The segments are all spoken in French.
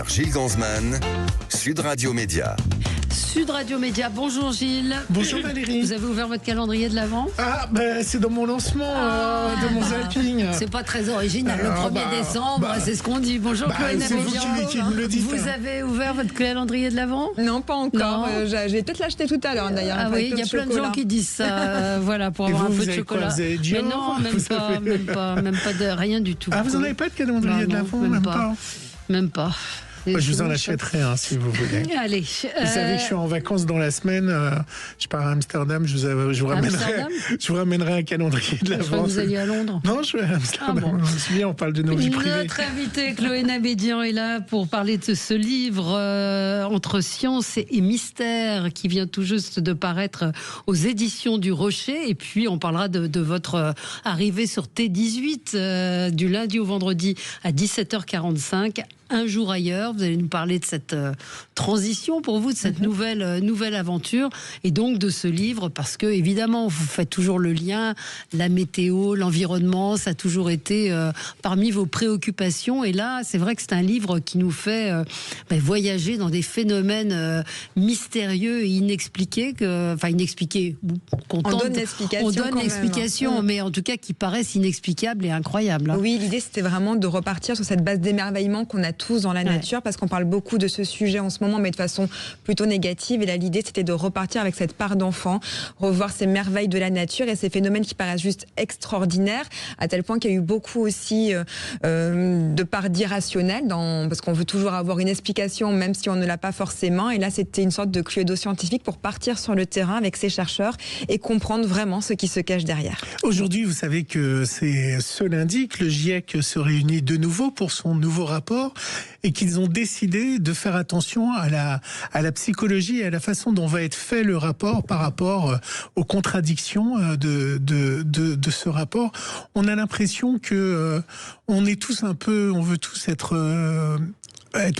reporter Gilles Ganzmann, Sud Radio Média. Sud Radio Média, bonjour Gilles. Bonjour Valérie. Vous avez ouvert votre calendrier de l'Avent ? C'est dans mon lancement de mon zapping. C'est pas très original, le 1er décembre, c'est ce qu'on dit. Bonjour Chloé c'est vous qui me le dites. Vous avez ouvert votre calendrier de l'Avent ? Non, pas encore. Non. J'ai peut-être l'acheté tout à l'heure d'ailleurs. Ah oui, il y a plein de gens qui disent ça, voilà, pour avoir un peu de chocolat. Vous avez Dior, mais non, même pas de rien du tout. Ah, vous n'en avez pas de calendrier de l'Avent ? Même pas. Moi, je vous en achèterai si vous voulez. Allez. Vous savez que je suis en vacances dans la semaine. Je pars à Amsterdam. Je vous ramènerai un calendrier de l'Avent. Je crois que vous alliez à Londres. Non, je vais à Amsterdam. Ah bon. C'est bien, on parle de nos vies privées. Notre invitée Chloé Nabédian est là pour parler de ce livre entre science et mystère qui vient tout juste de paraître aux éditions du Rocher. Et puis on parlera de votre arrivée sur T18 du lundi au vendredi à 17h45. Un jour ailleurs, vous allez nous parler de cette transition pour vous, de cette nouvelle aventure et donc de ce livre, parce que évidemment vous faites toujours le lien, la météo, l'environnement, ça a toujours été parmi vos préoccupations, et là c'est vrai que c'est un livre qui nous fait voyager dans des phénomènes mystérieux et inexpliqués, inexpliqués, on donne l'explication, mais en tout cas qui paraissent inexplicables et incroyables. Oui, l'idée c'était vraiment de repartir sur cette base d'émerveillement qu'on a tous dans la nature, parce qu'on parle beaucoup de ce sujet en ce moment, mais de façon plutôt négative. Et là, l'idée, c'était de repartir avec cette part d'enfant, revoir ces merveilles de la nature et ces phénomènes qui paraissent juste extraordinaires, à tel point qu'il y a eu beaucoup aussi de part d'irrationnel, parce qu'on veut toujours avoir une explication, même si on ne l'a pas forcément. Et là, c'était une sorte de cluedo scientifique pour partir sur le terrain avec ces chercheurs et comprendre vraiment ce qui se cache derrière. Aujourd'hui, vous savez que c'est ce lundi que le GIEC se réunit de nouveau pour son nouveau rapport, et qu'ils ont décidé de faire attention à la psychologie et à la façon dont va être fait le rapport par rapport aux contradictions de ce rapport. On a l'impression que on est tous on veut tous être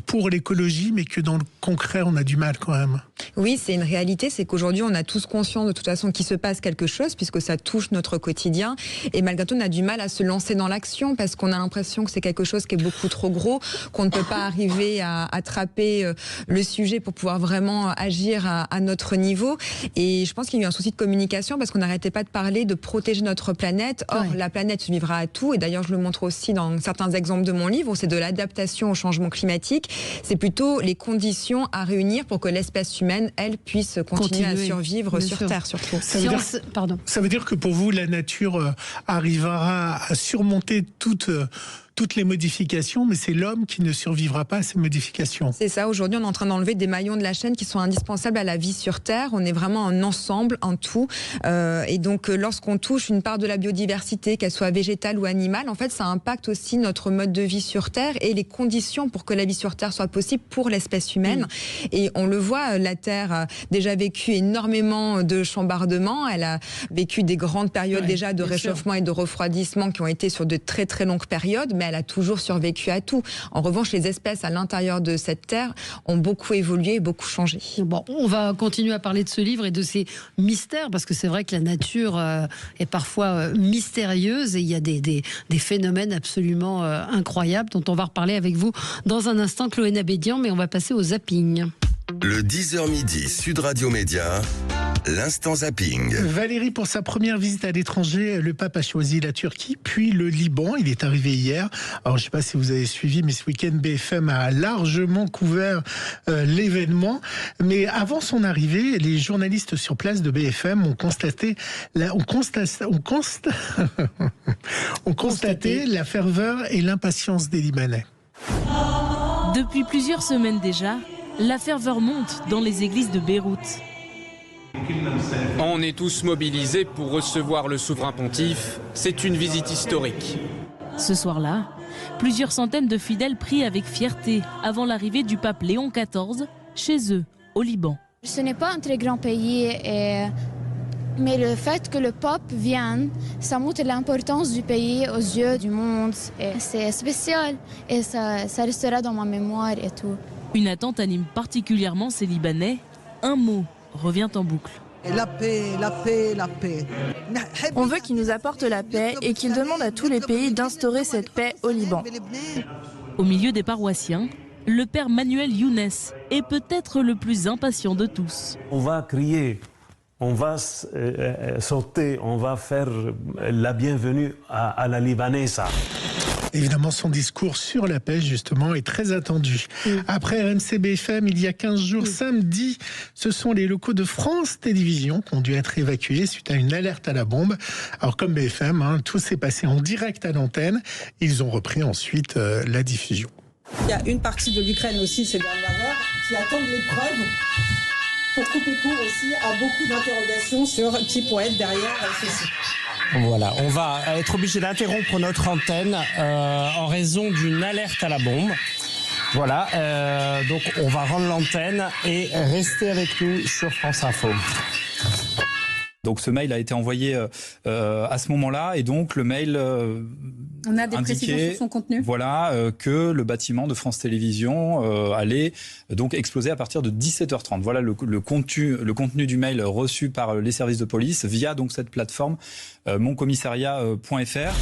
pour l'écologie, mais que dans le concret, on a du mal quand même. Oui, c'est une réalité, c'est qu'aujourd'hui, on a tous conscience de toute façon qu'il se passe quelque chose, puisque ça touche notre quotidien, et malgré tout, on a du mal à se lancer dans l'action, parce qu'on a l'impression que c'est quelque chose qui est beaucoup trop gros, qu'on ne peut pas arriver à attraper le sujet pour pouvoir vraiment agir à notre niveau. Et je pense qu'il y a eu un souci de communication, parce qu'on n'arrêtait pas de parler de protéger notre planète. Or, la planète survivra à tout, et d'ailleurs, je le montre aussi dans certains exemples de mon livre, où c'est de l'adaptation au changement climatique. C'est plutôt les conditions à réunir pour que l'espèce humaine, elle, puisse continuer à survivre sur Terre, surtout. Ça veut dire que pour vous, la nature arrivera à surmonter toutes les modifications, mais c'est l'homme qui ne survivra pas à ces modifications. C'est ça, aujourd'hui on est en train d'enlever des maillons de la chaîne qui sont indispensables à la vie sur Terre. On est vraiment un ensemble, un tout, et donc lorsqu'on touche une part de la biodiversité, qu'elle soit végétale ou animale, en fait ça impacte aussi notre mode de vie sur Terre et les conditions pour que la vie sur Terre soit possible pour l'espèce humaine. Et on le voit, la Terre a déjà vécu énormément de chambardements, elle a vécu des grandes périodes déjà de réchauffement et de refroidissement qui ont été sur de très très longues périodes, mais elle a toujours survécu à tout. En revanche, les espèces à l'intérieur de cette terre ont beaucoup évolué et beaucoup changé. Bon, on va continuer à parler de ce livre et de ses mystères, parce que c'est vrai que la nature est parfois mystérieuse, et il y a des phénomènes absolument incroyables dont on va reparler avec vous dans un instant, Chloé Nabédian, mais on va passer au zapping. Le 10h midi, Sud Radio Média, l'instant zapping. Valérie, pour sa première visite à l'étranger, le pape a choisi la Turquie, puis le Liban. Il est arrivé hier. Alors, je ne sais pas si vous avez suivi, mais ce week-end, BFM a largement couvert l'événement. Mais avant son arrivée, les journalistes sur place de BFM ont constaté la ferveur et l'impatience des Libanais. Depuis plusieurs semaines déjà, la ferveur monte dans les églises de Beyrouth. On est tous mobilisés pour recevoir le souverain pontife. C'est une visite historique. Ce soir-là, plusieurs centaines de fidèles prient avec fierté avant l'arrivée du pape Léon XIV chez eux, au Liban. Ce n'est pas un très grand pays, mais le fait que le pape vienne, ça montre l'importance du pays aux yeux du monde. Et c'est spécial et ça restera dans ma mémoire et tout. Une attente anime particulièrement ces Libanais. Un mot revient en boucle. La paix, la paix, la paix. On veut qu'il nous apporte la paix et qu'il demande à tous les pays d'instaurer cette paix au Liban. Au milieu des paroissiens, Le père Manuel Younes est peut-être le plus impatient de tous. On va crier, on va sauter, on va faire la bienvenue à la Libanaise. Évidemment, son discours sur la pêche, justement, est très attendu. Après RMC BFM, il y a 15 jours, samedi, ce sont les locaux de France Télévisions qui ont dû être évacués suite à une alerte à la bombe. Alors, comme BFM, tout s'est passé en direct à l'antenne. Ils ont repris ensuite la diffusion. Il y a une partie de l'Ukraine aussi ces dernières heures qui attendent l'épreuve pour couper court aussi à beaucoup d'interrogations sur qui pourrait être derrière ceci. Voilà, on va être obligé d'interrompre notre antenne en raison d'une alerte à la bombe. Voilà, donc on va rendre l'antenne et rester avec nous sur France Info. Donc ce mail a été envoyé à ce moment-là et donc le mail on a des précisions sur son contenu. Voilà, que le bâtiment de France Télévisions allait donc exploser à partir de 17h30. Voilà le contenu du mail reçu par les services de police via donc cette plateforme moncommissariat.fr.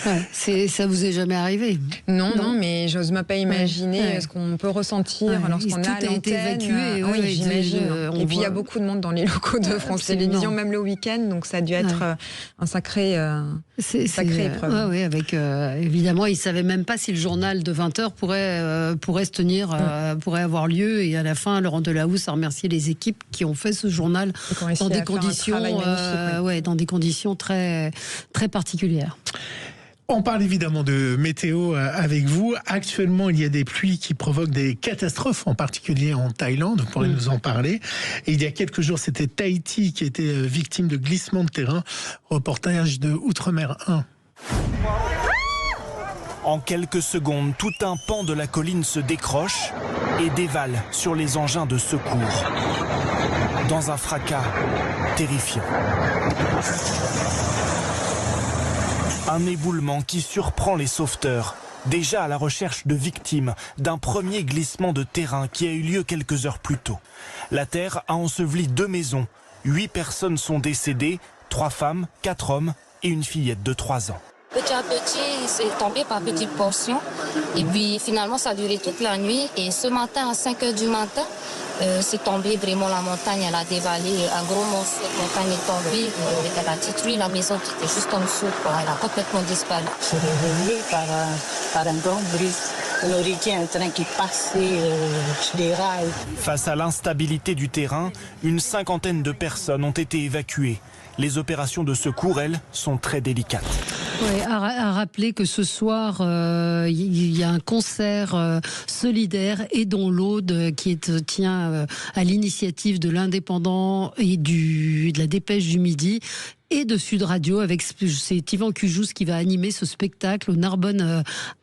Ouais, ça vous est jamais arrivé? Non, mais j'ose même pas imaginer ce qu'on peut ressentir lorsqu'on est à l'antenne. Tout a été évacué. Oui, j'imagine. Et puis il y a beaucoup de monde dans les locaux de France Télévisions, même le week-end, donc ça a dû être un sacré épreuve. Oui, avec évidemment, ils savaient même pas si le journal de 20h pourrait se tenir, pourrait avoir lieu. Et à la fin, Laurent Delahousse a remercié les équipes qui ont fait ce journal dans des conditions, dans des conditions très très particulières. On parle évidemment de météo avec vous. Actuellement, il y a des pluies qui provoquent des catastrophes, en particulier en Thaïlande. Vous pourrez nous en parler. Et il y a quelques jours, c'était Tahiti qui était victime de glissements de terrain. Reportage de Outre-mer 1. En quelques secondes, tout un pan de la colline se décroche et dévale sur les engins de secours. Dans un fracas terrifiant. Un éboulement qui surprend les sauveteurs, déjà à la recherche de victimes d'un premier glissement de terrain qui a eu lieu quelques heures plus tôt. La terre a enseveli 2 maisons, 8 personnes sont décédées, 3 femmes, 4 hommes et une fillette de 3 ans. Petit à petit, c'est tombé par petites portions. Et puis finalement, ça a duré toute la nuit. Et ce matin, à 5h du matin, c'est tombé vraiment la montagne. Elle a dévalé un gros morceau de montagne est tombé. Elle a détruit la maison qui était juste en dessous. Elle a complètement disparu. C'est réveillé par un grand bruit. On aurait dit un train qui passait sur des rails. Face à l'instabilité du terrain, une 50aine de personnes ont été évacuées. Les opérations de secours, elles, sont très délicates. Oui, à rappeler que ce soir, il y a un concert solidaire et dont l'Aude qui tient à l'initiative de l'Indépendant et de la Dépêche du Midi et de Sud Radio avec c'est Yvan Cujous qui va animer ce spectacle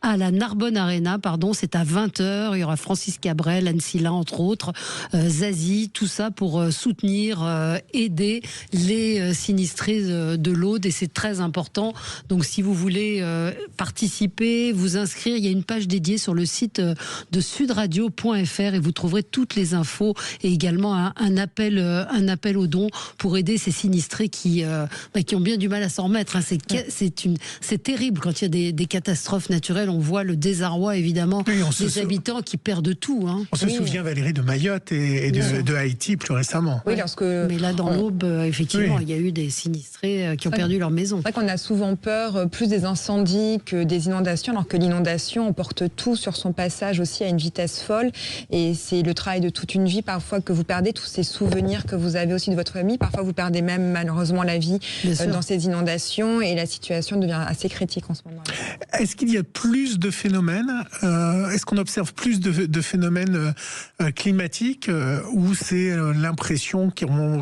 à la Narbonne Arena, c'est à 20h. Il y aura Francis Cabrel, Anne Silla entre autres, Zazie, tout ça pour soutenir, aider les sinistrés de l'Aude et c'est très important. Donc si vous voulez participer, vous inscrire, il y a une page dédiée sur le site de sudradio.fr et vous trouverez toutes les infos et également un appel aux dons pour aider ces sinistrés qui ont bien du mal à s'en remettre. C'est terrible quand il y a des catastrophes naturelles. On voit le désarroi évidemment des habitants qui perdent tout. On se souvient, Valérie, de Mayotte et de Haïti plus récemment. Oui, mais là, dans l'Aube, effectivement, il y a eu des sinistrés qui ont perdu leur maison. C'est vrai qu'on a souvent peur plus des incendies que des inondations, alors que l'inondation emporte tout sur son passage aussi à une vitesse folle. Et c'est le travail de toute une vie parfois que vous perdez, tous ces souvenirs que vous avez aussi de votre famille. Parfois, vous perdez même malheureusement la vie dans ces inondations et la situation devient assez critique en ce moment-là. Est-ce qu'il y a plus de phénomènes est-ce qu'on observe plus de phénomènes climatiques ou c'est l'impression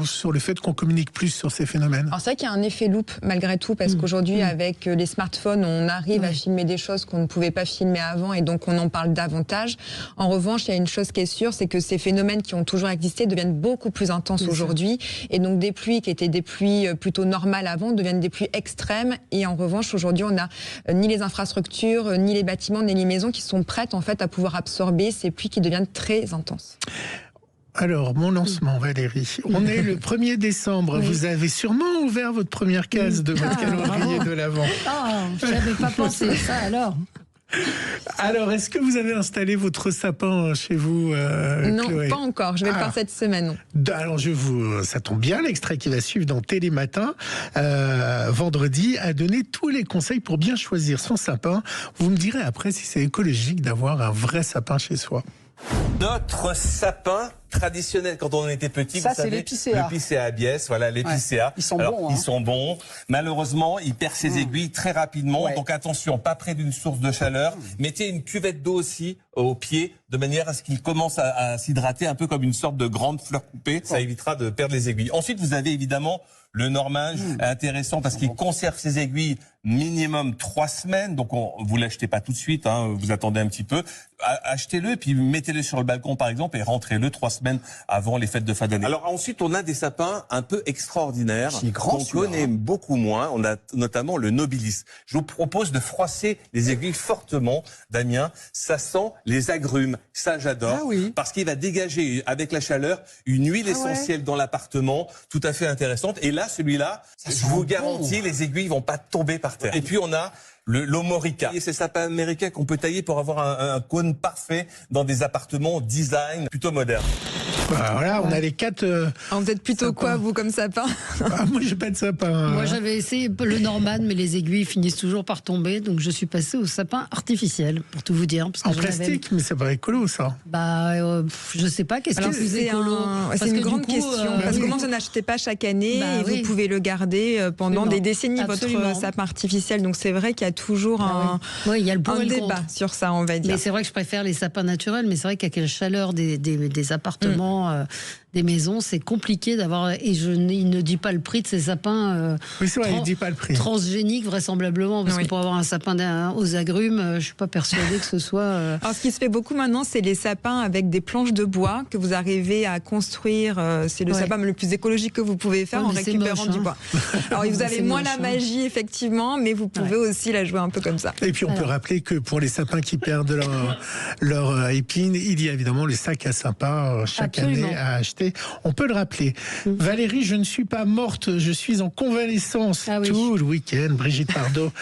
sur le fait qu'on communique plus sur ces phénomènes? Alors c'est vrai qu'il y a un effet loupe malgré tout parce qu'aujourd'hui avec les smartphones on arrive à filmer des choses qu'on ne pouvait pas filmer avant et donc on en parle davantage. En revanche, il y a une chose qui est sûre, c'est que ces phénomènes qui ont toujours existé deviennent beaucoup plus intenses aujourd'hui et donc des pluies qui étaient des pluies plutôt normales avant deviennent des pluies extrêmes et en revanche aujourd'hui on n'a ni les infrastructures, ni les bâtiments, ni les maisons qui sont prêtes en fait à pouvoir absorber ces pluies qui deviennent très intenses. Alors, mon lancement, Valérie. On est le 1er décembre. Vous avez sûrement ouvert votre première case de votre calendrier de l'Avent. Je n'avais pas pensé ça alors. Alors, est-ce que vous avez installé votre sapin chez vous, Non, Chloé? pas encore. Je vais le faire cette semaine. Alors, ça tombe bien, l'extrait qui va suivre dans Télématin, vendredi, a donné tous les conseils pour bien choisir son sapin. Vous me direz après si c'est écologique d'avoir un vrai sapin chez soi. Notre sapin traditionnel quand on était petit, Ça, vous savez, c'est l'épicéa. l'épicéa abies, voilà l'épicéa. Ouais, ils sont Alors, bons, hein. Ils sont bons. Malheureusement, ils perdent ses aiguilles très rapidement. Ouais. Donc attention, pas près d'une source de chaleur. Mettez une cuvette d'eau aussi au pied, de manière à ce qu'il commence à s'hydrater un peu comme une sorte de grande fleur coupée. Ça évitera de perdre les aiguilles. Ensuite, vous avez évidemment le Normage, intéressant parce qu'il conserve ses aiguilles minimum 3 semaines. Donc vous l'achetez pas tout de suite, hein, vous attendez un petit peu. Achetez-le et puis mettez-le sur le balcon par exemple et rentrez-le 3 semaines avant les fêtes de fin d'année. Alors ensuite, on a des sapins un peu extraordinaires qu'on connaît beaucoup moins. On a notamment le Nobilis. Je vous propose de froisser les aiguilles fortement, Damien. Ça sent les agrumes. Ça, j'adore. Ah oui. Parce qu'il va dégager avec la chaleur une huile essentielle dans l'appartement, tout à fait intéressante. Et là, celui-là, je vous garantis, les aiguilles vont pas tomber par terre. Et puis on a l'Omorica. Et c'est sapin américain qu'on peut tailler pour avoir un cône parfait dans des appartements design plutôt modernes. Voilà, on a les 4. Vous êtes plutôt sapins. Quoi, vous, comme sapin? Moi, j'ai pas de sapin. Moi, j'avais essayé le Norman, mais les aiguilles finissent toujours par tomber. Donc, je suis passée au sapin artificiel, pour tout vous dire. Parce que en plastique, mais c'est pas écolo, ça. Je sais pas, qu'est-ce que c'est écolo? C'est une grande question. Parce que comment vous n'achetez pas chaque année et vous pouvez le garder pendant des décennies, votre sapin artificiel. Donc, c'est vrai qu'il y a toujours il y a le pour et le débat contre sur ça, on va dire. Mais c'est vrai que je préfère les sapins naturels, mais c'est vrai qu'avec la chaleur des appartements, des maisons, c'est compliqué d'avoir. Et il ne dit pas le prix de ces sapins. Oui, c'est vrai, il dit pas le prix. Transgéniques, vraisemblablement, parce que pour avoir un sapin aux agrumes, je suis pas persuadée que ce soit. Alors, ce qui se fait beaucoup maintenant, c'est les sapins avec des planches de bois que vous arrivez à construire. C'est le sapin le plus écologique que vous pouvez faire en récupérant du bois. Alors, vous avez moins la magie, effectivement, mais vous pouvez aussi la jouer un peu comme ça. Et puis, on peut rappeler que pour les sapins qui perdent leur épine, il y a évidemment les sacs à sapin chaque année à acheter. On peut le rappeler. Valérie, je ne suis pas morte, je suis en convalescence tout le week-end. Brigitte Bardot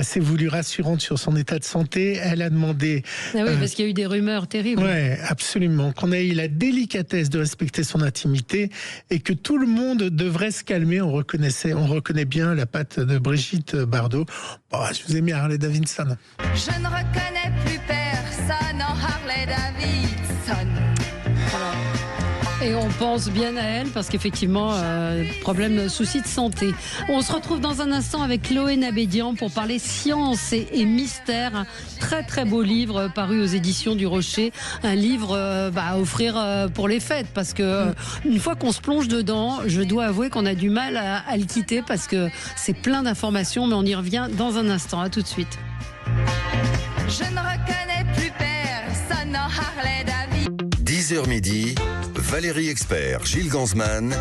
s'est voulue rassurante sur son état de santé. Elle a demandé... parce qu'il y a eu des rumeurs terribles. Oui, absolument. Qu'on ait eu la délicatesse de respecter son intimité et que tout le monde devrait se calmer. On reconnaît bien la patte de Brigitte Bardot. Bon, je vous ai mis Harley Davidson. Je ne reconnais plus personne en Harley Davidson. Et on pense bien à elle parce qu'effectivement, problème, souci de santé. On se retrouve dans un instant avec Chloé Nabédian pour parler science et mystère. Un très très beau livre paru aux éditions du Rocher. Un livre à offrir pour les fêtes parce que une fois qu'on se plonge dedans, je dois avouer qu'on a du mal à le quitter parce que c'est plein d'informations, mais on y revient dans un instant. À tout de suite. Je ne reconnais plus personne en Harley Davidson. 10h midi, Valérie Expert, Gilles Gansman,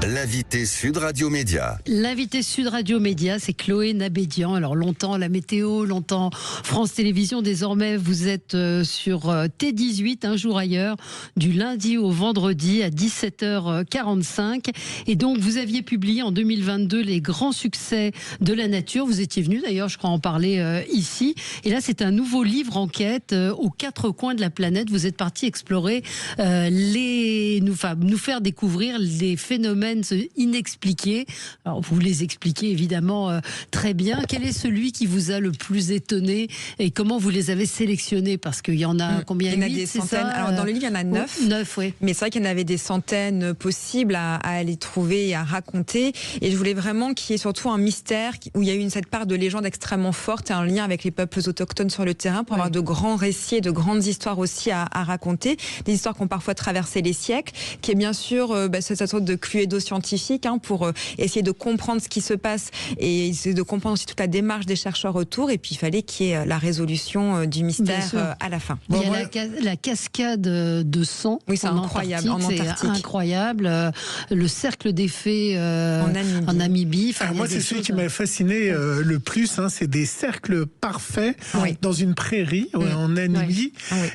l'invité Sud Radio Média. L'invité Sud Radio Média, c'est Chloé Nabédian. Alors longtemps la météo, longtemps France Télévisions. Désormais, vous êtes sur T18, un jour ailleurs, du lundi au vendredi à 17h45. Et donc, vous aviez publié en 2022 les grands succès de la nature. Vous étiez venu d'ailleurs, je crois, en parler ici. Et là, c'est un nouveau livre enquête aux 4 coins de la planète. Vous êtes parti explorer nous faire découvrir les phénomènes inexpliqués. Alors, vous les expliquez évidemment très bien. Quel est celui qui vous a le plus étonné et comment vous les avez sélectionnés? Parce qu'il y en a combien? Il y en a des centaines. Alors, dans le livre, il y en a 9. 9, oui. Mais c'est vrai qu'il y en avait des centaines possibles à aller trouver et à raconter. Et je voulais vraiment qu'il y ait surtout un mystère où il y a eu cette part de légende extrêmement forte et un lien avec les peuples autochtones sur le terrain pour avoir de grands récits et de grandes histoires aussi à raconter. Des histoires qui ont parfois traversé les siècles, qui est bien sûr cette sorte de cluedo scientifique pour essayer de comprendre ce qui se passe et essayer de comprendre aussi toute la démarche des chercheurs autour. Et puis il fallait qu'il y ait la résolution du mystère à la fin. Il y a la cascade de sang. Oui, c'est incroyable. En Antarctique. C'est incroyable. Le cercle des fées en Namibie. Alors moi, c'est celui qui m'a fasciné le plus. C'est des cercles parfaits dans une prairie en Namibie.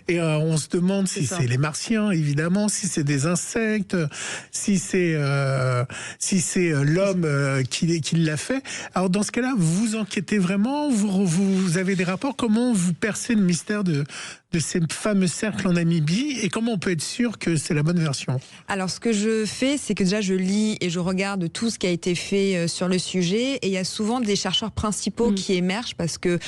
Et on se demande si c'est les Martiens, évidemment, si c'est des insectes, si c'est l'homme qui l'a fait. Alors dans ce cas-là, vous enquêtez vraiment, vous avez des rapports. Comment vous percez le mystère de ces fameux cercles en Namibie et comment on peut être sûr que c'est la bonne version? Alors ce que je fais, c'est que déjà je lis et je regarde tout ce qui a été fait sur le sujet, et il y a souvent des chercheurs principaux qui émergent parce que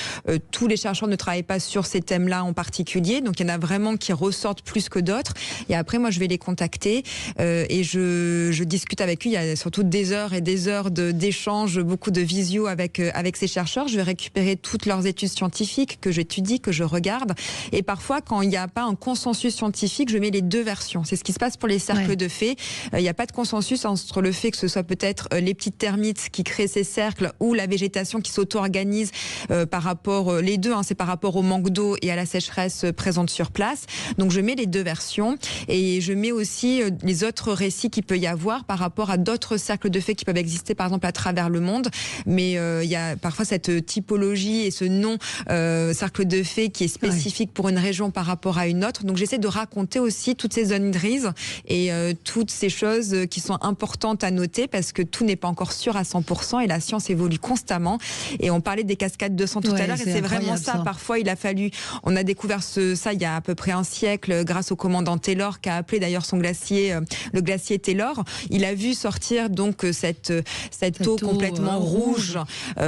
tous les chercheurs ne travaillent pas sur ces thèmes-là en particulier, donc il y en a vraiment qui ressortent plus que d'autres, et après moi je vais les contacter et je discute avec eux. Il y a surtout des heures et des heures d'échanges, beaucoup de visio avec ces chercheurs. Je vais récupérer toutes leurs études scientifiques que j'étudie, que je regarde, et parfois, quand il n'y a pas un consensus scientifique, je mets les deux versions. C'est ce qui se passe pour les cercles de fées. Il n'y a pas de consensus entre le fait que ce soit peut-être les petites termites qui créent ces cercles ou la végétation qui s'auto-organise par rapport, les deux, c'est par rapport au manque d'eau et à la sécheresse présente sur place. Donc je mets les deux versions, et je mets aussi les autres récits qu'il peut y avoir par rapport à d'autres cercles de fées qui peuvent exister par exemple à travers le monde. Mais il y a parfois cette typologie et ce nom cercle de fées qui est spécifique pour une région par rapport à une autre. Donc j'essaie de raconter aussi toutes ces zones grises et toutes ces choses qui sont importantes à noter, parce que tout n'est pas encore sûr à 100% et la science évolue constamment. Et on parlait des cascades de sang tout à l'heure, et c'est vraiment ça. Parfois on a découvert ça il y a à peu près un siècle grâce au commandant Taylor, qui a appelé d'ailleurs son glacier le glacier Taylor. Il a vu sortir donc cette eau complètement rouge,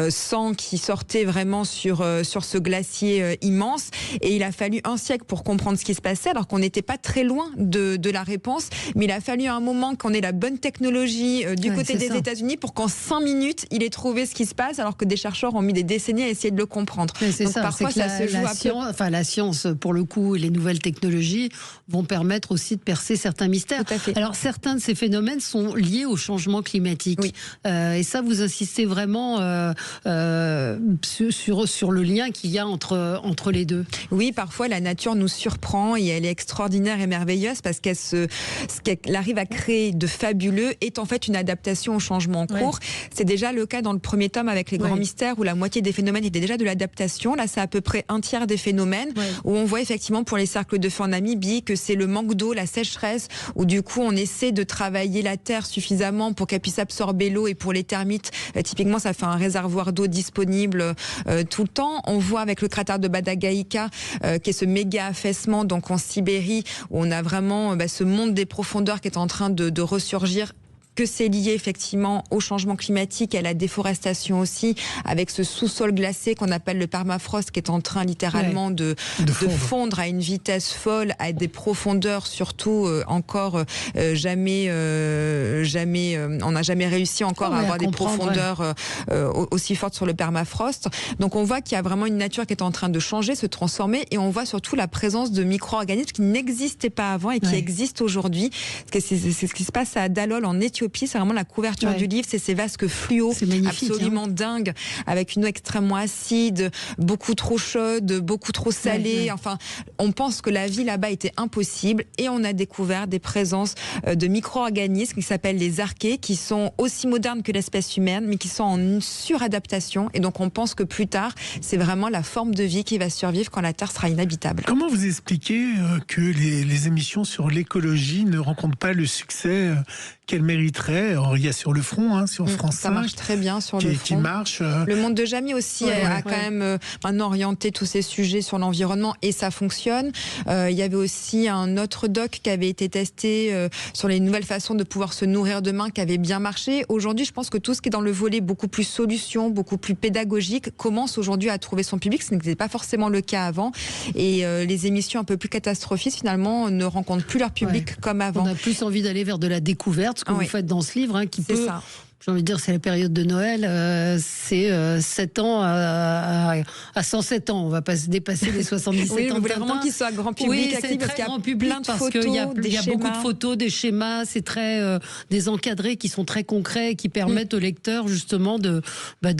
sang qui sortait vraiment sur ce glacier immense, et il a fallu un siècle pour comprendre ce qui se passait, alors qu'on n'était pas très loin de la réponse, mais il a fallu un moment qu'on ait la bonne technologie du côté des États-Unis pour qu'en 5 minutes il ait trouvé ce qui se passe, alors que des chercheurs ont mis des décennies à essayer de le comprendre. Donc parfois ça se joue la science pour le coup et les nouvelles technologies vont permettre aussi de percer certains mystères. Alors certains de ces phénomènes sont liés au changement climatique, et ça vous insistez vraiment sur le lien qu'il y a entre les deux. Oui, parfois la nature nous surprend et elle est extraordinaire et merveilleuse, parce ce qu'elle arrive à créer de fabuleux est en fait une adaptation au changement en cours. C'est déjà le cas dans le premier tome avec les grands mystères, où la moitié des phénomènes étaient déjà de l'adaptation. Là, c'est à peu près un tiers des phénomènes où on voit effectivement pour les cercles de feu en Namibie que c'est le manque d'eau, la sécheresse, où du coup on essaie de travailler la terre suffisamment pour qu'elle puisse absorber l'eau, et pour les termites, typiquement ça fait un réservoir d'eau disponible tout le temps. On voit avec le cratère de Badagaïka qui est ce méga affaissement donc en Sibérie, où on a vraiment ce monde des profondeurs qui est en train de ressurgir, que c'est lié effectivement au changement climatique et à la déforestation aussi, avec ce sous-sol glacé qu'on appelle le permafrost, qui est en train littéralement de fondre à une vitesse folle, à des profondeurs surtout encore jamais on n'a jamais réussi encore à avoir des profondeurs aussi fortes sur le permafrost. Donc on voit qu'il y a vraiment une nature qui est en train de changer, se transformer, et on voit surtout la présence de micro-organismes qui n'existaient pas avant et qui existent aujourd'hui. C'est ce qui se passe à Dalol en Éthiopie. C'est vraiment la couverture du livre, c'est ces vasques fluo absolument dingues, avec une eau extrêmement acide, beaucoup trop chaude, beaucoup trop salée. Enfin, on pense que la vie là-bas était impossible, et on a découvert des présences de micro-organismes qui s'appellent les archées, qui sont aussi modernes que l'espèce humaine, mais qui sont en suradaptation. Et donc on pense que plus tard, c'est vraiment la forme de vie qui va survivre quand la Terre sera inhabitable. Comment vous expliquez que les émissions sur l'écologie ne rencontrent pas le succès qu'elles mériteraient? Alors, il y a Sur le front, sur France 5. Ça marche très bien sur le front. Qui marche. Le Monde de Jamie aussi a quand même maintenant orienté tous ces sujets sur l'environnement, et ça fonctionne. Il y avait aussi un autre doc qui avait été testé sur les nouvelles façons de pouvoir se nourrir demain, qui avait bien marché. Aujourd'hui, je pense que tout ce qui est dans le volet beaucoup plus solution, beaucoup plus pédagogique, commence aujourd'hui à trouver son public. Ce n'était pas forcément le cas avant. Et les émissions un peu plus catastrophistes, finalement, ne rencontrent plus leur public comme avant. On a plus envie d'aller vers de la découverte, ce que vous faites dans ce livre, qui peut... Ça. J'ai envie de dire, c'est la période de Noël, c'est 7 ans à 107 ans. On va pas dépasser les 77 ans. Oui, vous voulez vraiment qu'il soit grand public, c'est très grand public, parce qu'il y a beaucoup de photos, des schémas, c'est très des encadrés qui sont très concrets, qui permettent aux lecteurs justement de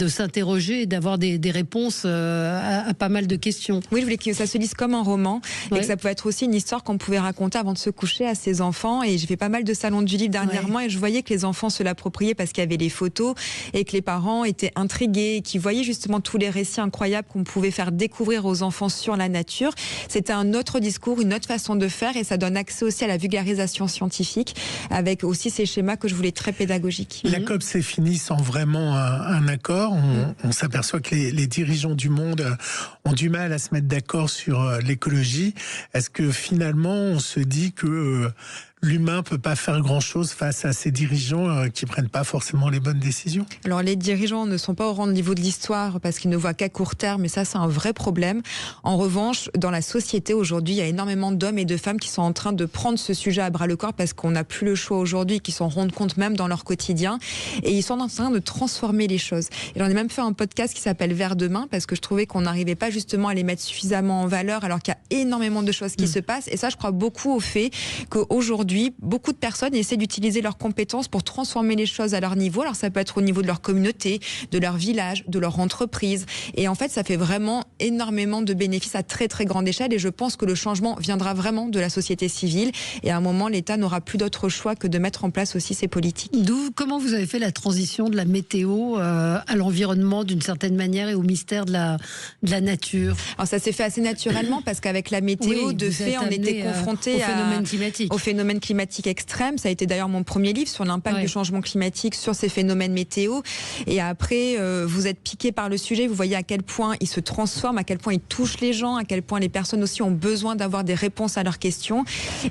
s'interroger et d'avoir des réponses à pas mal de questions. Oui, je voulais que ça se lise comme un roman, et que ça pouvait être aussi une histoire qu'on pouvait raconter avant de se coucher à ses enfants. Et j'ai fait pas mal de salons du livre dernièrement, et je voyais que les enfants se l'appropriaient parce qu'il y avait les photos et que les parents étaient intrigués, qui voyaient justement tous les récits incroyables qu'on pouvait faire découvrir aux enfants sur la nature. C'était un autre discours, une autre façon de faire et ça donne accès aussi à la vulgarisation scientifique avec aussi ces schémas que je voulais très pédagogiques. La COP s'est finie sans vraiment un accord. On s'aperçoit que les dirigeants du monde ont du mal à se mettre d'accord sur l'écologie. Est-ce que finalement on se dit que l'humain peut pas faire grand-chose face à ces dirigeants qui prennent pas forcément les bonnes décisions? Alors les dirigeants ne sont pas au rendez-vous de l'histoire parce qu'ils ne voient qu'à court terme, et ça c'est un vrai problème. En revanche, dans la société aujourd'hui, il y a énormément d'hommes et de femmes qui sont en train de prendre ce sujet à bras-le-corps parce qu'on n'a plus le choix aujourd'hui, qui s'en rendent compte même dans leur quotidien, et ils sont en train de transformer les choses. Et j'en ai même fait un podcast qui s'appelle Vers demain parce que je trouvais qu'on n'arrivait pas justement à les mettre suffisamment en valeur alors qu'il y a énormément de choses qui se passent, et ça je crois beaucoup au fait qu'aujourd'hui beaucoup de personnes essaient d'utiliser leurs compétences pour transformer les choses à leur niveau. Alors ça peut être au niveau de leur communauté, de leur village, de leur entreprise. Et en fait, ça fait vraiment énormément de bénéfices à très très grande échelle. Et je pense que le changement viendra vraiment de la société civile. Et à un moment, l'État n'aura plus d'autre choix que de mettre en place aussi ces politiques. Comment vous avez fait la transition de la météo à l'environnement d'une certaine manière et au mystère de la nature? Alors ça s'est fait assez naturellement parce qu'avec la météo, de fait, on était confronté au phénomène climatique extrême. Ça a été d'ailleurs mon premier livre sur l'impact du changement climatique sur ces phénomènes météo. Et après, vous êtes piqué par le sujet, vous voyez à quel point il se transforme, à quel point il touche les gens, à quel point les personnes aussi ont besoin d'avoir des réponses à leurs questions.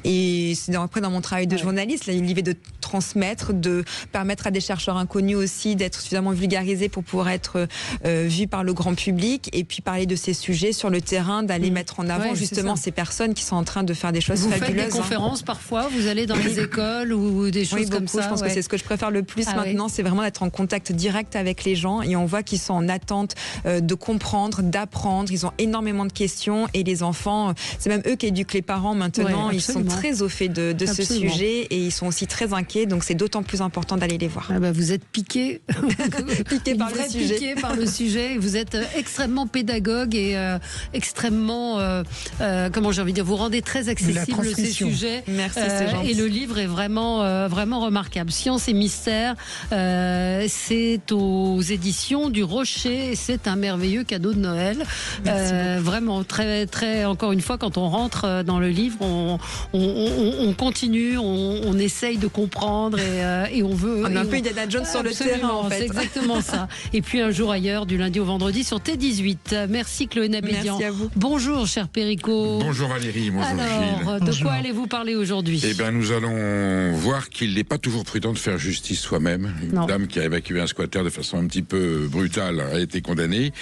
Et c'est après dans mon travail de journaliste, là, il y avait de transmettre, de permettre à des chercheurs inconnus aussi d'être suffisamment vulgarisés pour pouvoir être vus par le grand public, et puis parler de ces sujets sur le terrain, d'aller mettre en avant justement ces personnes qui sont en train de faire des choses fabuleuses. Vous faites des conférences parfois, vous allez dans les écoles ou des choses comme ça. Je pense que c'est ce que je préfère le plus maintenant, c'est vraiment d'être en contact direct avec les gens, et on voit qu'ils sont en attente de comprendre, d'apprendre. Ils ont énormément de questions, et les enfants, c'est même eux qui éduquent les parents maintenant. Ils sont très au fait de ce sujet, et ils sont aussi très inquiets, donc c'est d'autant plus important d'aller les voir. Vous êtes piqué par le sujet, et vous êtes extrêmement pédagogue et extrêmement, comment j'ai envie de dire, vous rendez très accessible ces sujets. Merci, c'est gentil. Et le livre est vraiment, vraiment remarquable. Science et mystère, c'est aux éditions du Rocher. C'est un merveilleux cadeau de Noël. Vraiment, très, très, encore une fois, quand on rentre dans le livre, on continue, on essaye de comprendre, et on veut... On a un peu Indiana Jones sur le terrain, en fait. C'est exactement ça. Et puis un jour ailleurs, du lundi au vendredi, sur T18. Merci Chloé Nabédian. Merci à vous. Bonjour cher Péricot. Bonjour Valérie, bonjour Gilles. Alors, de quoi allez-vous parler aujourd'hui? Eh bien, nous allons voir qu'il n'est pas toujours prudent de faire justice soi-même. Une dame qui a évacué un squatter de façon un petit peu brutale a été condamnée.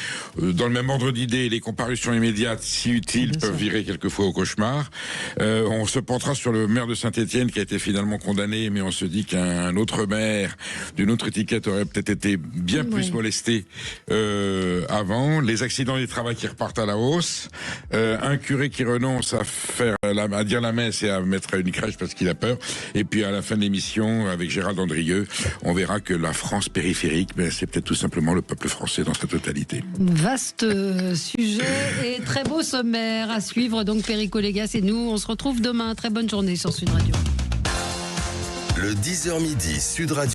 Dans le même ordre d'idée, les comparutions immédiates, si utiles, peuvent virer quelquefois au cauchemar. On se penchera sur le maire de Saint-Étienne qui a été finalement condamné, mais on se dit qu'un autre maire d'une autre étiquette aurait peut-être été bien plus molesté avant. Les accidents du travail qui repartent à la hausse. Un curé qui renonce à dire la messe et à mettre une crèche parce qu'il a peur. Et puis à la fin de l'émission, avec Gérald Andrieux, on verra que la France périphérique, c'est peut-être tout simplement le peuple français dans sa totalité. Vaste sujet et très beau sommaire à suivre. Donc Perico Légas et nous, on se retrouve demain. Très bonne journée sur Sud Radio. Le 10h midi, Sud Radio.